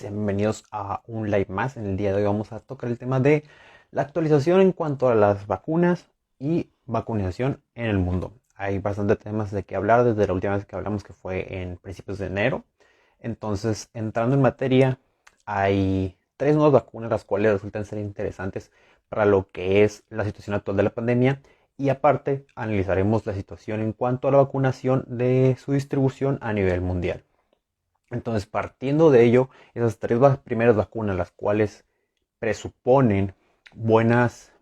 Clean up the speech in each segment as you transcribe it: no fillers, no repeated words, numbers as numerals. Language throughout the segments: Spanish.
Sean bienvenidos a un live más. En el día de hoy vamos a tocar el tema de la actualización en cuanto a las vacunas y vacunación en el mundo. Hay bastantes temas de qué hablar desde la última vez que hablamos, que fue en principios de enero. Entonces, entrando en materia, hay tres nuevas vacunas las cuales resultan ser interesantes para lo que es la situación actual de la pandemia. Y aparte, analizaremos la situación en cuanto a la vacunación de su distribución a nivel mundial. Entonces, partiendo de ello, esas tres primeras vacunas, las cuales presuponen buenas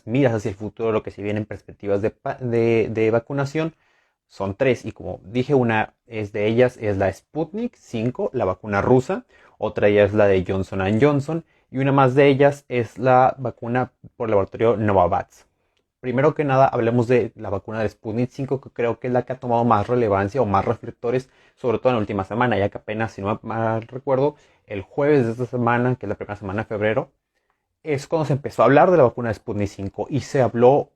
miras hacia el futuro, lo que se viene en perspectivas de vacunación, son tres. Y como dije, una de ellas es la Sputnik 5, la vacuna rusa. Otra de ellas es la de Johnson Johnson. Y una más de ellas es la vacuna por laboratorio Novavax. Primero que nada, hablemos de la vacuna de Sputnik 5, que creo que es la que ha tomado más relevancia o más reflectores, sobre todo en la última semana, ya que apenas, si no mal recuerdo, el jueves de esta semana, que es la primera semana de febrero, es cuando se empezó a hablar de la vacuna de Sputnik 5 y se habló,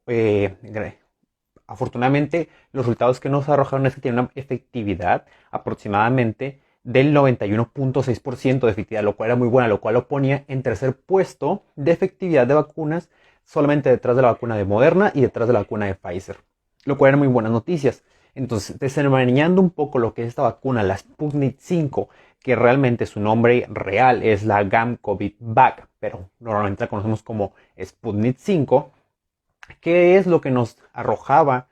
afortunadamente, los resultados que nos arrojaron es que tiene una efectividad aproximadamente del 91.6% de efectividad, lo cual era muy buena, lo cual lo ponía en tercer puesto de efectividad de vacunas, solamente detrás de la vacuna de Moderna y detrás de la vacuna de Pfizer, lo cual eran muy buenas noticias. Entonces, desenmarañando un poco lo que es esta vacuna, la Sputnik 5, que realmente su nombre real es la GAM-COVID-Vac, pero normalmente la conocemos como Sputnik 5, ¿qué es lo que nos arrojaba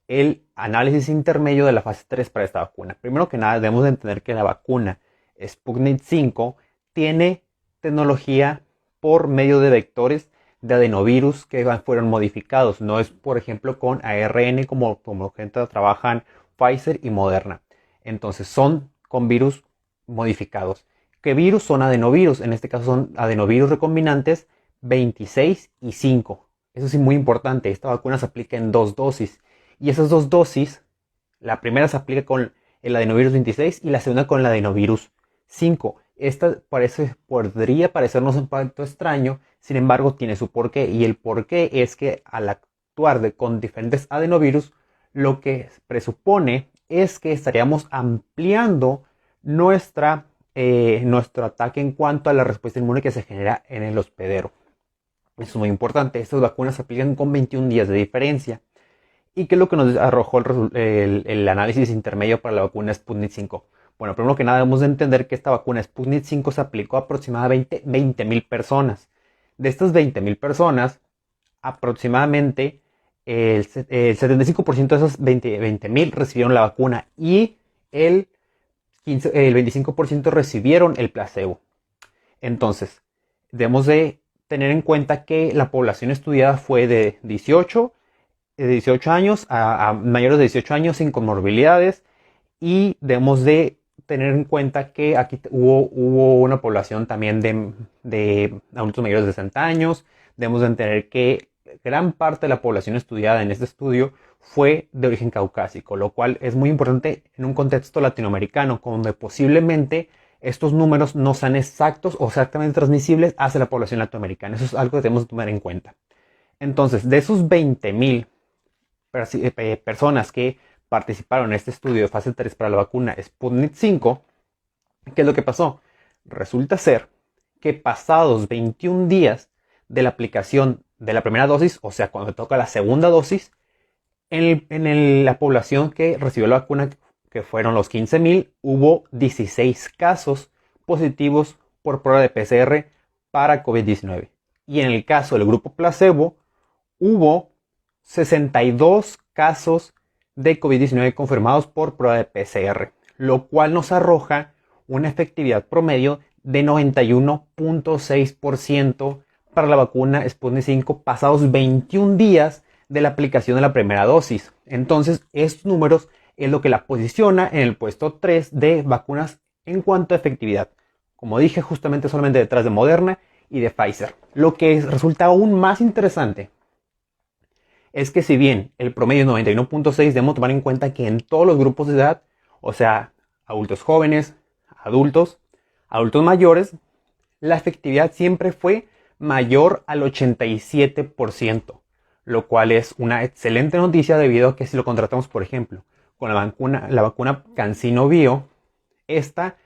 el análisis intermedio de la fase 3 para esta vacuna? Primero que nada, debemos de entender que la vacuna Sputnik 5 tiene tecnología por medio de vectores de adenovirus que fueron modificados. No es, por ejemplo, con ARN como gente trabajan Pfizer y Moderna. Entonces son con virus modificados. ¿Qué virus? Son adenovirus. En este caso son adenovirus recombinantes 26 y 5. Eso sí, muy importante. Esta vacuna se aplica en 2 dosis. Y esas 2 dosis, la primera se aplica con el adenovirus 26 y la segunda con el adenovirus 5. Esta podría parecernos un pacto extraño, sin embargo tiene su porqué. Y el porqué es que al actuar con diferentes adenovirus, lo que presupone es que estaríamos ampliando nuestro ataque en cuanto a la respuesta inmune que se genera en el hospedero. Eso es muy importante. Estas vacunas se aplican con 21 días de diferencia. ¿Y qué es lo que nos arrojó el análisis intermedio para la vacuna Sputnik 5? Bueno, primero que nada debemos de entender que esta vacuna Sputnik 5 se aplicó a aproximadamente 20,000 personas. De estas 20,000 personas, aproximadamente el 75% de esas 20,000 recibieron la vacuna y el 25% recibieron el placebo. Entonces, debemos de tener en cuenta que la población estudiada fue de 18 años a mayores de 18 años sin comorbilidades, y debemos de tener en cuenta que aquí hubo una población también de adultos mayores de 60 años. Debemos de entender que gran parte de la población estudiada en este estudio fue de origen caucásico, lo cual es muy importante en un contexto latinoamericano, donde posiblemente estos números no sean exactos o exactamente transmisibles hacia la población latinoamericana. Eso es algo que debemos tomar en cuenta. Entonces, de esos 20,000 personas que participaron en este estudio de fase 3 para la vacuna Sputnik 5, ¿qué es lo que pasó? Resulta ser que pasados 21 días de la aplicación de la primera dosis, o sea, cuando toca la segunda dosis, la población que recibió la vacuna, que fueron los 15,000, hubo 16 casos positivos por prueba de PCR para COVID-19. Y en el caso del grupo placebo, hubo 62 casos de COVID-19 confirmados por prueba de PCR, lo cual nos arroja una efectividad promedio de 91.6% para la vacuna Sputnik 5 pasados 21 días de la aplicación de la primera dosis. Entonces, estos números es lo que la posiciona en el puesto 3 de vacunas en cuanto a efectividad. Como dije, justamente solamente detrás de Moderna y de Pfizer. Lo que resulta aún más interesante es que, si bien el promedio es 91.6, debemos tomar en cuenta que en todos los grupos de edad, o sea, adultos jóvenes, adultos mayores, la efectividad siempre fue mayor al 87%, lo cual es una excelente noticia, debido a que si lo contratamos, por ejemplo, con la vacuna CanSino Bio, esta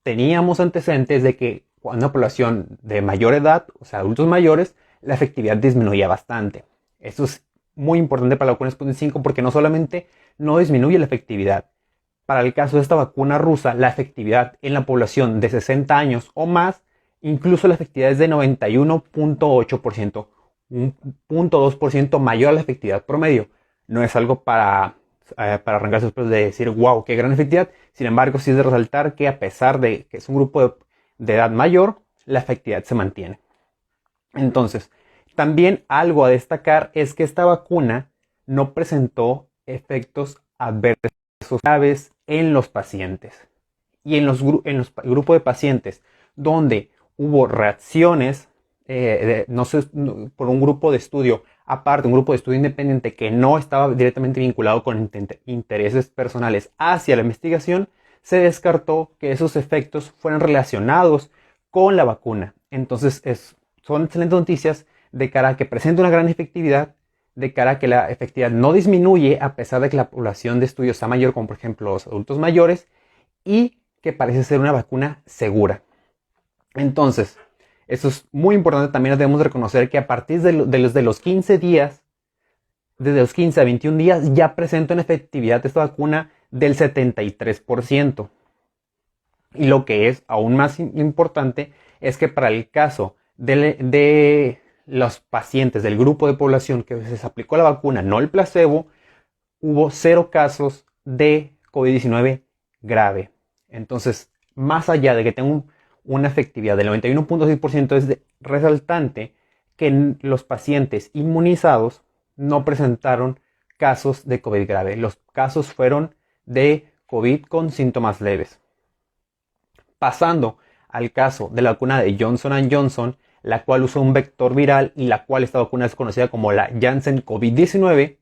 teníamos antecedentes de que una población de mayor edad, o sea, adultos mayores, la efectividad disminuía bastante. Esto es muy importante para la vacuna Sputnik 5 porque no solamente no disminuye la efectividad. Para el caso de esta vacuna rusa, la efectividad en la población de 60 años o más, incluso la efectividad es de 91.8%, un 0.2% mayor a la efectividad promedio. No es algo para arrancarse los pelos de decir, wow, qué gran efectividad. Sin embargo, sí es de resaltar que a pesar de que es un grupo de edad mayor, la efectividad se mantiene. Entonces, también algo a destacar es que esta vacuna no presentó efectos adversos graves en los pacientes. Y en los grupos de pacientes donde hubo reacciones, por un grupo de estudio aparte, un grupo de estudio independiente que no estaba directamente vinculado con intereses personales hacia la investigación, se descartó que esos efectos fueran relacionados con la vacuna. Entonces son excelentes noticias de cara a que presenta una gran efectividad, de cara a que la efectividad no disminuye a pesar de que la población de estudio sea mayor, como por ejemplo los adultos mayores, y que parece ser una vacuna segura. Entonces, eso es muy importante. También debemos reconocer que a partir de los 15 días, desde los 15 a 21 días, ya presenta una efectividad de esta vacuna del 73%. Y lo que es aún más importante es que para el caso de los pacientes del grupo de población que se les aplicó la vacuna, no el placebo, hubo 0 casos de COVID-19 grave. Entonces, más allá de que tenga una efectividad del 91.6%, es resaltante que los pacientes inmunizados no presentaron casos de COVID grave. Los casos fueron de COVID con síntomas leves. Pasando al caso de la vacuna de Johnson & Johnson, la cual usa un vector viral y la cual esta vacuna es conocida como la Janssen COVID-19,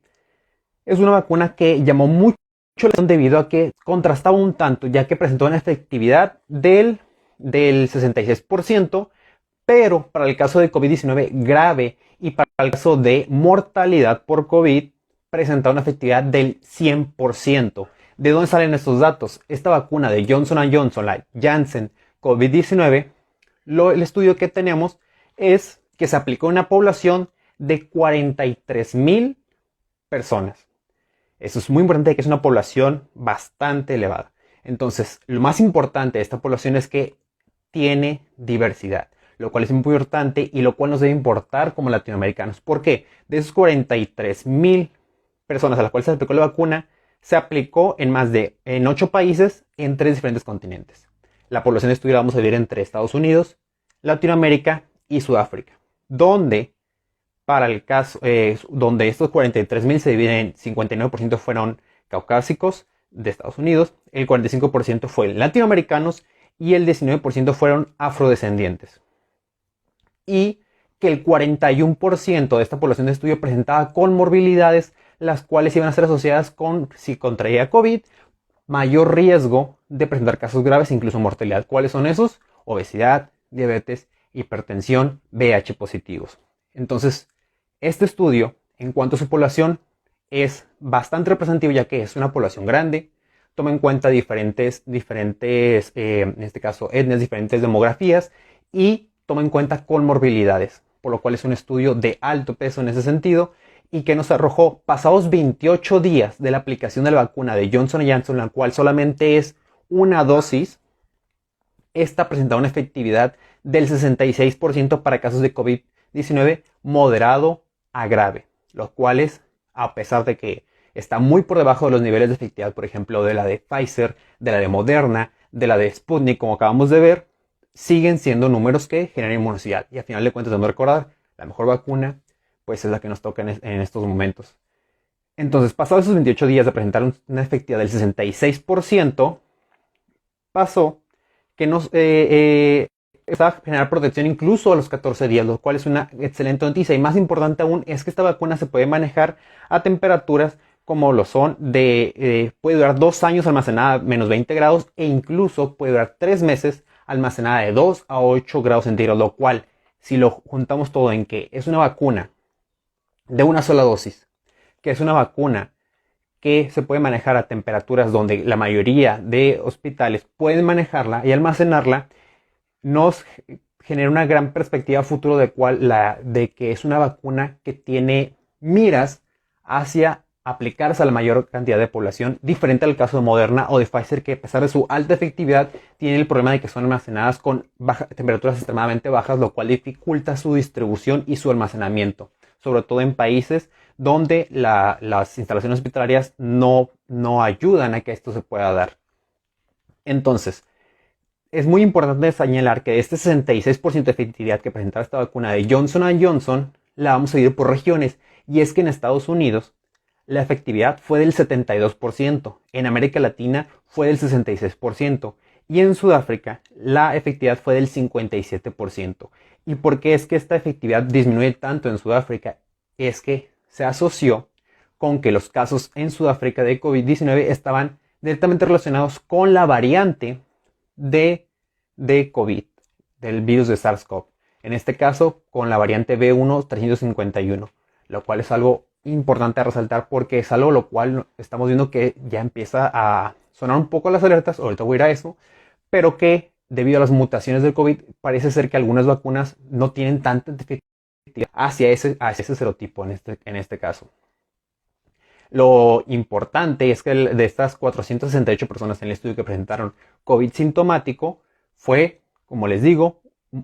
es una vacuna que llamó mucho la atención debido a que contrastaba un tanto, ya que presentó una efectividad del 66%, pero para el caso de COVID-19 grave y para el caso de mortalidad por COVID, presentaba una efectividad del 100%. ¿De dónde salen estos datos? Esta vacuna de Johnson & Johnson, la Janssen COVID-19, el estudio que tenemos es que se aplicó en una población de 43,000 personas. Eso es muy importante, que es una población bastante elevada. Entonces, lo más importante de esta población es que tiene diversidad, lo cual es muy importante y lo cual nos debe importar como latinoamericanos. ¿Por qué? De esos 43,000 personas a las cuales se aplicó la vacuna, se aplicó en 8 países en 3 diferentes continentes. La población de estudio la vamos a dividir entre Estados Unidos, Latinoamérica y Sudáfrica, donde para el caso, donde estos 43,000 se dividen en 59% fueron caucásicos de Estados Unidos, el 45% fue latinoamericanos y el 19% fueron afrodescendientes. Y que el 41% de esta población de estudio presentaba comorbilidades, las cuales iban a ser asociadas con, si contraía COVID, mayor riesgo de presentar casos graves e incluso mortalidad. ¿Cuáles son esos? Obesidad, diabetes, hipertensión, VIH positivos. Entonces, este estudio, en cuanto a su población, es bastante representativo, ya que es una población grande, toma en cuenta diferentes en este caso, etnias, diferentes demografías, y toma en cuenta comorbilidades, por lo cual es un estudio de alto peso en ese sentido, y que nos arrojó, pasados 28 días de la aplicación de la vacuna de Johnson & Johnson, la cual solamente es una dosis, esta presenta una efectividad del 66% para casos de COVID-19 moderado a grave, los cuales, a pesar de que está muy por debajo de los niveles de efectividad, por ejemplo, de la de Pfizer, de la de Moderna, de la de Sputnik, como acabamos de ver, siguen siendo números que generan inmunidad. Y al final de cuentas, debemos recordar, la mejor vacuna pues es la que nos toca en estos momentos. Entonces, pasados esos 28 días de presentar una efectividad del 66%, pasó que nos va a generar protección incluso a los 14 días, lo cual es una excelente noticia. Y más importante aún es que esta vacuna se puede manejar a temperaturas como lo son puede durar 2 años almacenada a menos 20 grados e incluso puede durar 3 meses almacenada de 2 a 8 grados centígrados, lo cual, si lo juntamos todo en que es una vacuna de una sola dosis, que es una vacuna que se puede manejar a temperaturas donde la mayoría de hospitales pueden manejarla y almacenarla, nos genera una gran perspectiva futuro de que es una vacuna que tiene miras hacia aplicarse a la mayor cantidad de población, diferente al caso de Moderna o de Pfizer, que a pesar de su alta efectividad, tiene el problema de que son almacenadas con temperaturas extremadamente bajas, lo cual dificulta su distribución y su almacenamiento, sobre todo en países donde las instalaciones hospitalarias no ayudan a que esto se pueda dar. Entonces, es muy importante señalar que este 66% de efectividad que presentaba esta vacuna de Johnson & Johnson la vamos a dividir por regiones, y es que en Estados Unidos la efectividad fue del 72%, en América Latina fue del 66% y en Sudáfrica la efectividad fue del 57%. ¿Y por qué es que esta efectividad disminuye tanto en Sudáfrica? Es que se asoció con que los casos en Sudáfrica de COVID-19 estaban directamente relacionados con la variante de COVID, del virus de SARS-CoV. En este caso, con la variante B1351, lo cual es algo importante a resaltar porque es algo lo cual estamos viendo que ya empieza a sonar un poco las alertas, ahorita voy a ir a eso, pero que debido a las mutaciones del COVID parece ser que algunas vacunas no tienen tanta efectividad hacia ese serotipo en este caso. Lo importante es que de estas 468 personas en el estudio que presentaron COVID sintomático fue, como les digo,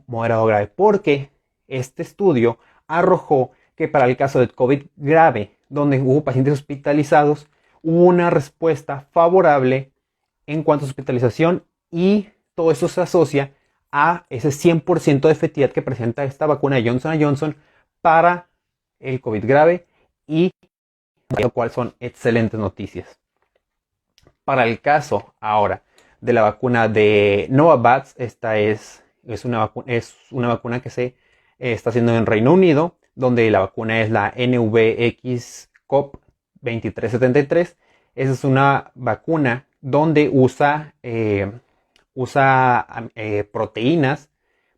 moderado grave, porque este estudio arrojó que para el caso de COVID grave, donde hubo pacientes hospitalizados, hubo una respuesta favorable en cuanto a hospitalización, y todo eso se asocia a ese 100% de efectividad que presenta esta vacuna de Johnson & Johnson para el COVID grave, y lo cual son excelentes noticias. Para el caso ahora de la vacuna de Novavax, esta es una vacuna que se está haciendo en Reino Unido, donde la vacuna es la NVX-CoV 2373. Esa es una vacuna donde usa proteínas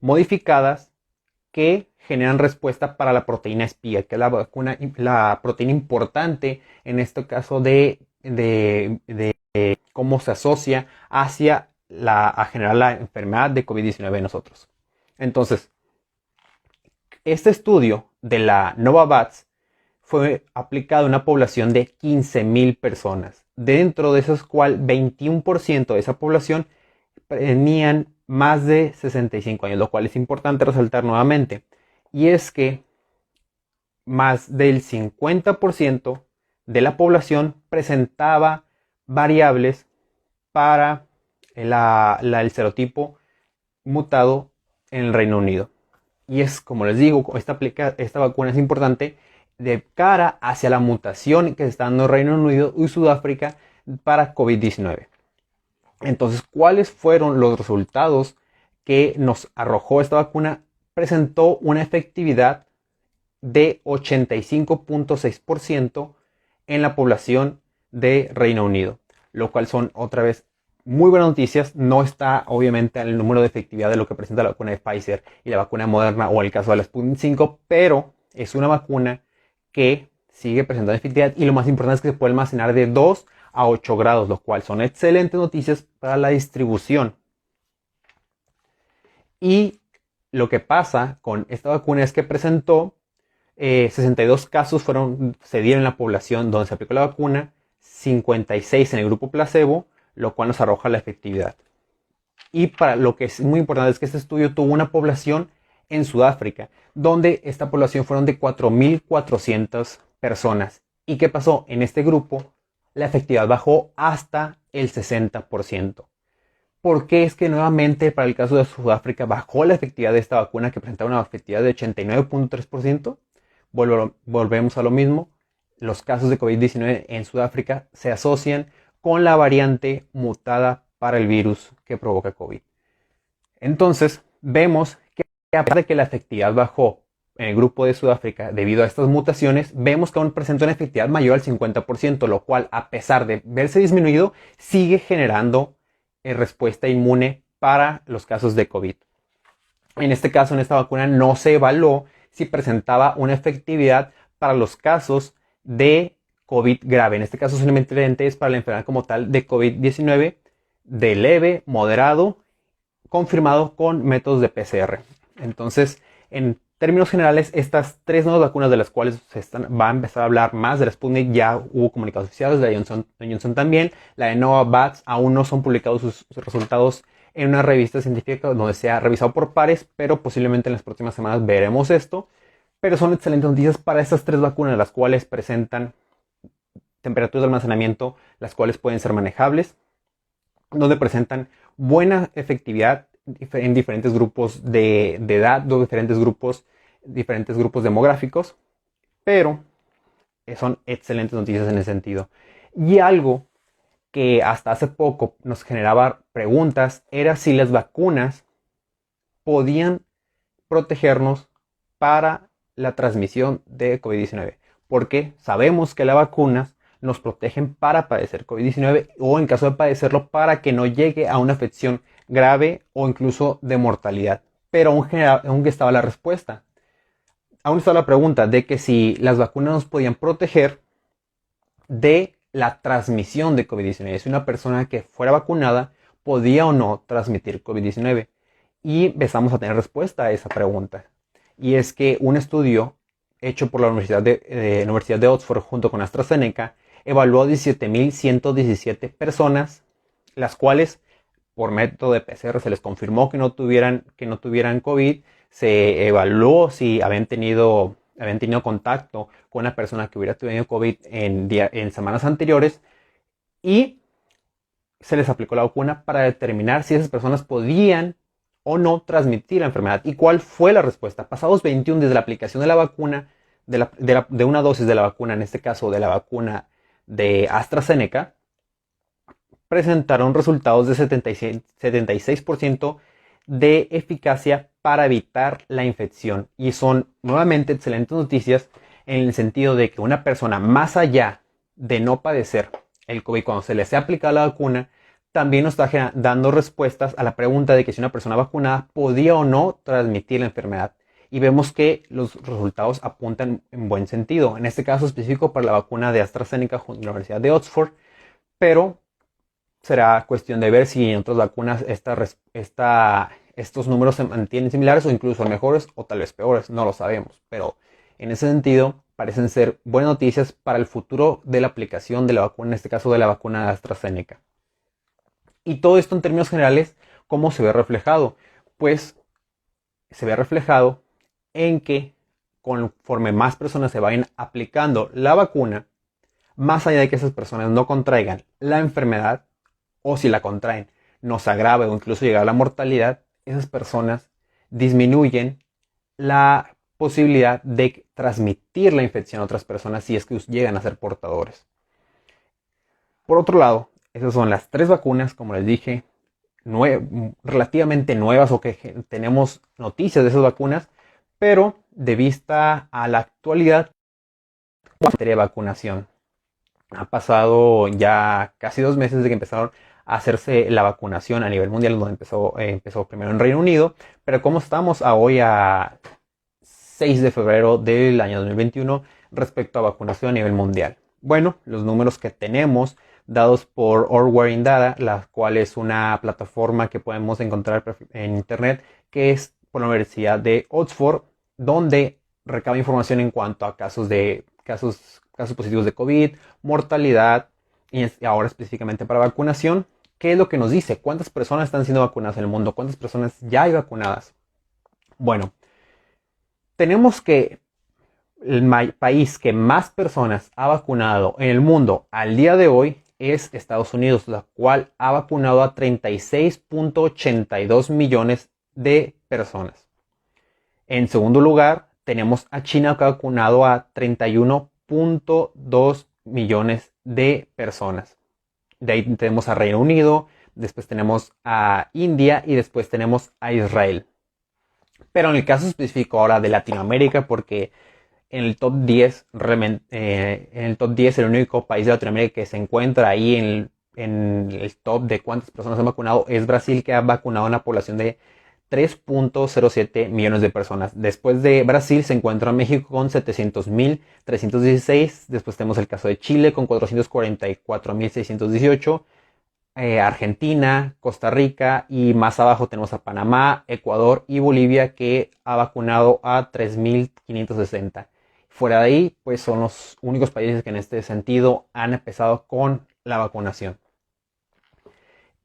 modificadas que generan respuesta para la proteína espía, que es la proteína importante en este caso de cómo se asocia a generar la enfermedad de COVID-19 en nosotros. Entonces, este estudio de la Novavax fue aplicado a una población de 15,000 personas, dentro de esos cuales 21% de esa población tenían más de 65 años, lo cual es importante resaltar nuevamente. Y es que más del 50% de la población presentaba variables para el serotipo mutado en el Reino Unido. Y es, como les digo, esta vacuna es importante de cara hacia la mutación que se está dando en Reino Unido y Sudáfrica para COVID-19. Entonces, ¿cuáles fueron los resultados que nos arrojó esta vacuna? Presentó una efectividad de 85.6% en la población de Reino Unido, lo cual son otra vez muy buenas noticias. No está obviamente el número de efectividad de lo que presenta la vacuna de Pfizer y la vacuna Moderna o el caso de la Sputnik 5, pero es una vacuna que sigue presentando efectividad, y lo más importante es que se puede almacenar de 2 a 8 grados, lo cual son excelentes noticias para la distribución. Y lo que pasa con esta vacuna es que presentó 62 casos se dieron en la población donde se aplicó la vacuna, 56 en el grupo placebo, lo cual nos arroja la efectividad. Y para lo que es muy importante es que este estudio tuvo una población en Sudáfrica, donde esta población fueron de 4,400 personas. ¿Y qué pasó? En este grupo la efectividad bajó hasta el 60%. ¿Por qué es que nuevamente para el caso de Sudáfrica bajó la efectividad de esta vacuna, que presentaba una efectividad de 89.3%? Volvemos a lo mismo. Los casos de COVID-19 en Sudáfrica se asocian con la variante mutada para el virus que provoca COVID. Entonces, vemos que a pesar de que la efectividad bajó en el grupo de Sudáfrica debido a estas mutaciones, vemos que aún presenta una efectividad mayor al 50%, lo cual, a pesar de verse disminuido, sigue generando respuesta inmune para los casos de COVID. En este caso, en esta vacuna no se evaluó si presentaba una efectividad para los casos de COVID grave. En este caso solamente es para la enfermedad como tal de COVID-19 de leve, moderado, confirmado con métodos de PCR. Entonces, en términos generales, estas tres nuevas vacunas de las cuales va a empezar a hablar más, de la Sputnik ya hubo comunicados oficiales, de la Johnson también, la de Novavax aún no son publicados sus resultados en una revista científica donde sea revisado por pares, pero posiblemente en las próximas semanas veremos esto. Pero son excelentes noticias para estas tres vacunas, las cuales presentan temperaturas de almacenamiento, las cuales pueden ser manejables, donde presentan buena efectividad en diferentes grupos de edad, diferentes grupos demográficos, pero son excelentes noticias en ese sentido. Y algo que hasta hace poco nos generaba preguntas era si las vacunas podían protegernos para la transmisión de COVID-19, porque sabemos que las vacunas nos protegen para padecer COVID-19 o en caso de padecerlo para que no llegue a una afección grave o incluso de mortalidad. Pero aún estaba la respuesta. Aún estaba la pregunta de que si las vacunas nos podían proteger de la transmisión de COVID-19. Si una persona que fuera vacunada podía o no transmitir COVID-19. Y empezamos a tener respuesta a esa pregunta. Y es que un estudio hecho por la Universidad de Oxford junto con AstraZeneca evaluó a 17.117 personas, las cuales por método de PCR se les confirmó que no tuvieran COVID, se evaluó si habían tenido contacto con una persona que hubiera tenido COVID en semanas anteriores y se les aplicó la vacuna para determinar si esas personas podían o no transmitir la enfermedad. ¿Y cuál fue la respuesta? Pasados 21 días de la aplicación de la vacuna, de una dosis de la vacuna, en este caso de la vacuna de AstraZeneca, presentaron resultados de 76% de eficacia para evitar la infección. Y son nuevamente excelentes noticias en el sentido de que una persona, más allá de no padecer el COVID cuando se les ha aplicado la vacuna, también nos está dando respuestas a la pregunta de que si una persona vacunada podía o no transmitir la enfermedad. Y vemos que los resultados apuntan en buen sentido. En este caso específico para la vacuna de AstraZeneca junto a la Universidad de Oxford. Pero será cuestión de ver si en otras vacunas estos números se mantienen similares o incluso mejores o tal vez peores. No lo sabemos. Pero en ese sentido parecen ser buenas noticias para el futuro de la aplicación de la vacuna, en este caso de la vacuna de AstraZeneca. Y todo esto en términos generales, ¿cómo se ve reflejado? Pues se ve reflejado en que conforme más personas se vayan aplicando la vacuna, más allá de que esas personas no contraigan la enfermedad, o si la contraen, no se agrave o incluso llegue a la mortalidad, esas personas disminuyen la posibilidad de transmitir la infección a otras personas si es que llegan a ser portadores. Por otro lado, esas son las tres vacunas, como les dije, relativamente nuevas o que tenemos noticias de esas vacunas, pero de vista a la actualidad, en materia de vacunación. Ha pasado ya casi 2 meses de que empezaron a hacerse la vacunación a nivel mundial, donde empezó primero en Reino Unido, pero como estamos hoy a 6 de febrero del año 2021 respecto a vacunación a nivel mundial. Bueno, los números que tenemos dados por Our Data, la cual es una plataforma que podemos encontrar en internet, que es por la Universidad de Oxford, donde recaba información en cuanto a casos positivos de COVID, mortalidad y ahora específicamente para vacunación. ¿Qué es lo que nos dice? ¿Cuántas personas están siendo vacunadas en el mundo? ¿Cuántas personas ya hay vacunadas? Bueno, tenemos que el país que más personas ha vacunado en el mundo al día de hoy es Estados Unidos, la cual ha vacunado a 36.82 millones de personas. En segundo lugar, tenemos a China, que ha vacunado a 31.2 millones de personas. De ahí tenemos a Reino Unido, después tenemos a India y después tenemos a Israel. Pero en el caso específico ahora de Latinoamérica, porque en el top 10, el único país de Latinoamérica que se encuentra ahí en el top de cuántas personas han vacunado es Brasil, que ha vacunado a una población de 3.07 millones de personas. Después de Brasil se encuentra México con 700.316. Después tenemos el caso de Chile con 444.618. Argentina, Costa Rica y más abajo tenemos a Panamá, Ecuador y Bolivia que ha vacunado a 3.560. Fuera de ahí, pues son los únicos países que en este sentido han empezado con la vacunación.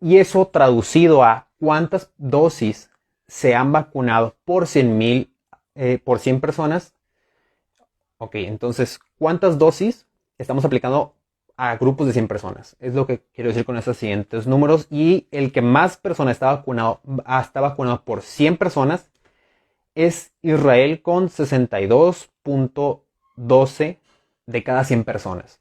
Y eso traducido a cuántas dosis se han vacunado por 100.000, por 100 personas. Ok, entonces, ¿cuántas dosis estamos aplicando a grupos de 100 personas? Es lo que quiero decir con estos siguientes números. Y el que más personas está vacunado por 100 personas es Israel con 62.12 de cada 100 personas.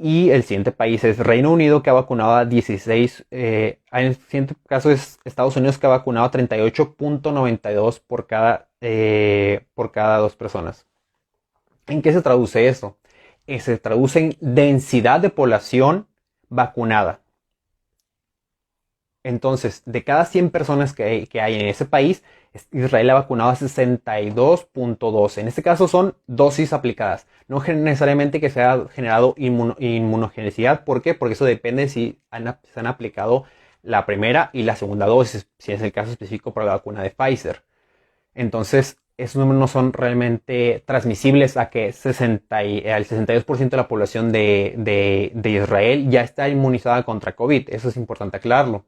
Y el siguiente país es Reino Unido, que ha vacunado a 16. En el siguiente caso es Estados Unidos, que ha vacunado a 38.92 por cada 2 personas. ¿En qué se traduce eso? Se traduce en densidad de población vacunada. Entonces, de cada 100 personas que hay en ese país, Israel ha vacunado a 62.12. En este caso son dosis aplicadas. No necesariamente que se haya generado inmunogenicidad. ¿Por qué? Porque eso depende si se han aplicado la primera y la segunda dosis, si es el caso específico para la vacuna de Pfizer. Entonces, esos números no son realmente transmisibles a que el 62% de la población de Israel ya está inmunizada contra COVID. Eso es importante aclararlo.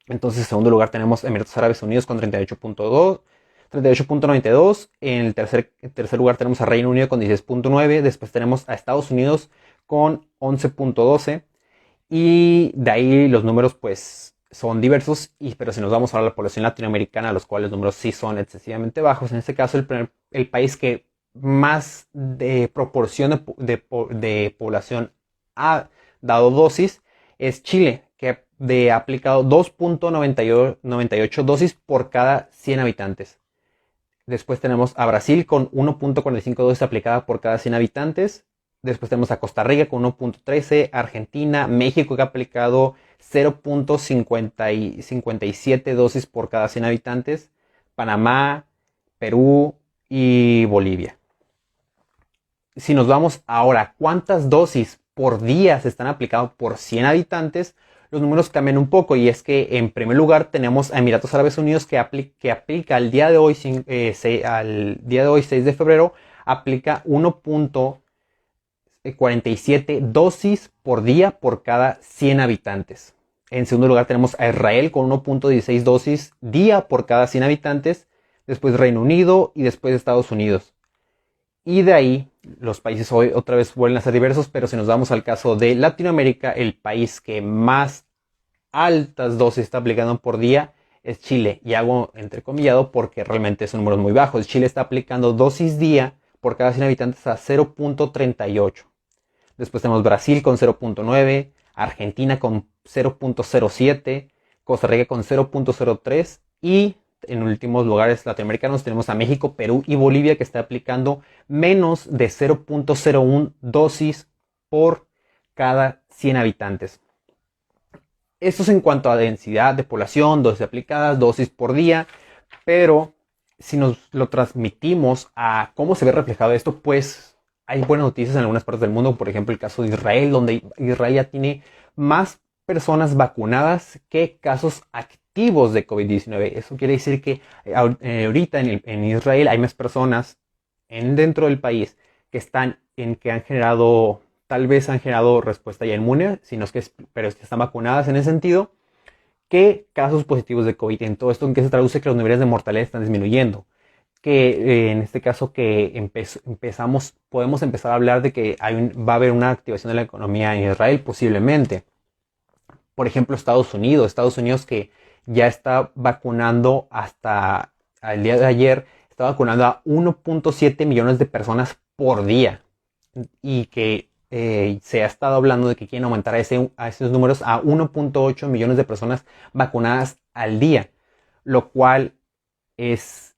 Entonces, en segundo lugar tenemos Emiratos Árabes Unidos con 38.92. En el tercer lugar tenemos a Reino Unido con 16.9. Después tenemos a Estados Unidos con 11.12. Y de ahí los números pues son diversos. Pero si nos vamos a la población latinoamericana, los cuales los números sí son excesivamente bajos. En este caso el país que más de proporción de población ha dado dosis es Chile, que ha aplicado 2.98 dosis por cada 100 habitantes. Después tenemos a Brasil con 1.45 dosis aplicada por cada 100 habitantes. Después tenemos a Costa Rica con 1.13, Argentina, México que ha aplicado 0.57 dosis por cada 100 habitantes, Panamá, Perú y Bolivia. Si nos vamos ahora, ¿cuántas dosis por día se están aplicando por 100 habitantes? Los números cambian un poco y es que en primer lugar tenemos a Emiratos Árabes Unidos que aplica al día de hoy 6 de febrero, aplica 1.47 dosis por día por cada 100 habitantes. En segundo lugar tenemos a Israel con 1.16 dosis día por cada 100 habitantes, después Reino Unido y después Estados Unidos. Y de ahí los países hoy otra vez vuelven a ser diversos, pero si nos vamos al caso de Latinoamérica, el país que más altas dosis está aplicando por día es Chile. Y hago entrecomillado porque realmente son números muy bajos. Chile está aplicando dosis día por cada 100 habitantes a 0.38. Después tenemos Brasil con 0.9, Argentina con 0.07, Costa Rica con 0.03 y en últimos lugares latinoamericanos tenemos a México, Perú y Bolivia que está aplicando menos de 0.01 dosis por cada 100 habitantes. Esto es en cuanto a densidad de población, dosis aplicadas, dosis por día, pero si nos lo transmitimos a cómo se ve reflejado esto, pues hay buenas noticias en algunas partes del mundo. Por ejemplo, el caso de Israel, donde Israel ya tiene más personas vacunadas que casos activos de COVID-19. Eso quiere decir que ahorita en Israel hay más personas dentro del país que tal vez han generado respuesta ya inmune, pero que están vacunadas en ese sentido, que casos positivos de COVID. En todo esto, ¿en qué se traduce? Que los niveles de mortalidad están disminuyendo. Que en este caso que podemos empezar a hablar de que va a haber una activación de la economía en Israel posiblemente. Por ejemplo, Estados Unidos que ya está vacunando hasta el día de ayer, está vacunando a 1.7 millones de personas por día y que se ha estado hablando de que quieren aumentar a esos números a 1.8 millones de personas vacunadas al día, lo cual es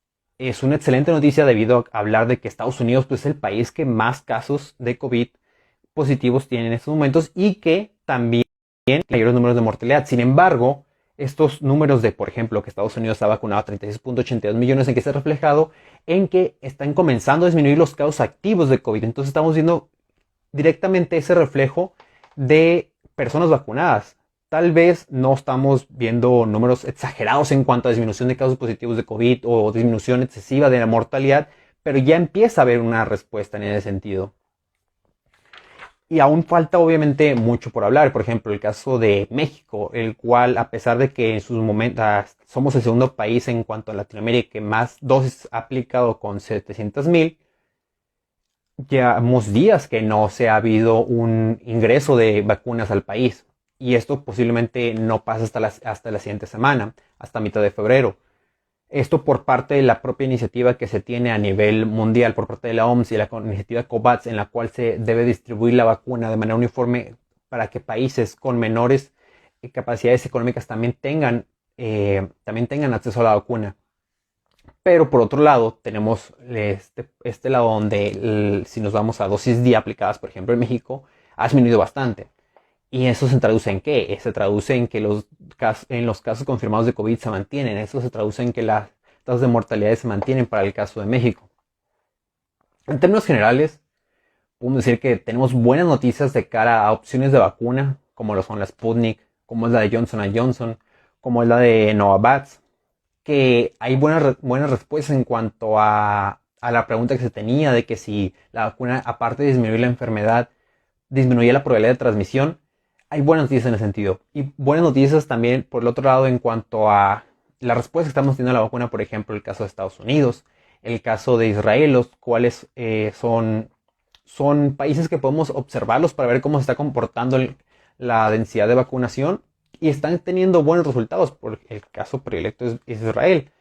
una excelente noticia debido a hablar de que Estados Unidos pues, es el país que más casos de COVID positivos tiene en estos momentos y que también tiene mayores números de mortalidad. Sin embargo, estos números de, por ejemplo, que Estados Unidos ha vacunado a 36.82 millones, ¿en qué se ha reflejado? En que están comenzando a disminuir los casos activos de COVID. Entonces estamos viendo directamente ese reflejo de personas vacunadas. Tal vez no estamos viendo números exagerados en cuanto a disminución de casos positivos de COVID o disminución excesiva de la mortalidad, pero ya empieza a haber una respuesta en ese sentido. Y aún falta obviamente mucho por hablar. Por ejemplo, el caso de México, el cual a pesar de que en sus momentos somos el segundo país en cuanto a Latinoamérica que más dosis ha aplicado con 700,000, llevamos días que no se ha habido un ingreso de vacunas al país. Y esto posiblemente no pasa hasta la siguiente semana, hasta mitad de febrero. Esto por parte de la propia iniciativa que se tiene a nivel mundial por parte de la OMS y la iniciativa COVAX, en la cual se debe distribuir la vacuna de manera uniforme para que países con menores capacidades económicas también tengan acceso a la vacuna. Pero por otro lado, tenemos este lado donde si nos vamos a dosis día aplicadas, por ejemplo en México, ha disminuido bastante. ¿Y eso se traduce en qué? Se traduce en que en los casos confirmados de COVID se mantienen. Eso se traduce en que las tasas de mortalidad se mantienen para el caso de México. En términos generales, podemos decir que tenemos buenas noticias de cara a opciones de vacuna, como lo son la Sputnik, como es la de Johnson Johnson, como es la de Novavax, que hay buenas respuestas en cuanto a la pregunta que se tenía de que si la vacuna, aparte de disminuir la enfermedad, disminuye la probabilidad de transmisión. Hay buenas noticias en ese sentido. Y buenas noticias también, por el otro lado, en cuanto a la respuesta que estamos teniendo a la vacuna, por ejemplo, el caso de Estados Unidos, el caso de Israel, los cuales son países que podemos observarlos para ver cómo se está comportando la densidad de vacunación y están teniendo buenos resultados. Por el caso predilecto es Israel.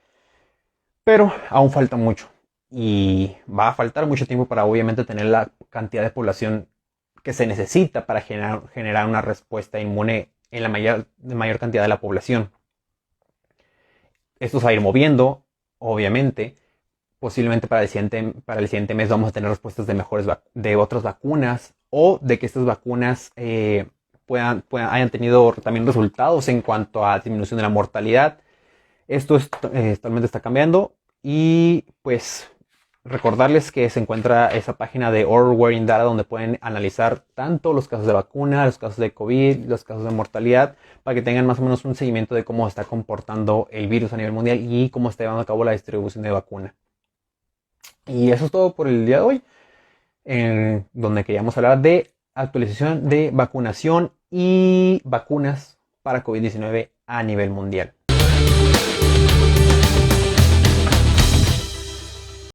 Pero aún falta mucho y va a faltar mucho tiempo para obviamente tener la cantidad de población que se necesita para generar una respuesta inmune en la mayor cantidad de la población. Esto se va a ir moviendo, obviamente. Posiblemente para el siguiente mes vamos a tener respuestas de otras vacunas o de que estas vacunas hayan tenido también resultados en cuanto a disminución de la mortalidad. Esto totalmente está cambiando y pues recordarles que se encuentra esa página de Our Wearing Data donde pueden analizar tanto los casos de vacuna, los casos de COVID, los casos de mortalidad, para que tengan más o menos un seguimiento de cómo está comportando el virus a nivel mundial y cómo está llevando a cabo la distribución de vacuna. Y eso es todo por el día de hoy, donde queríamos hablar de actualización de vacunación y vacunas para COVID-19 a nivel mundial.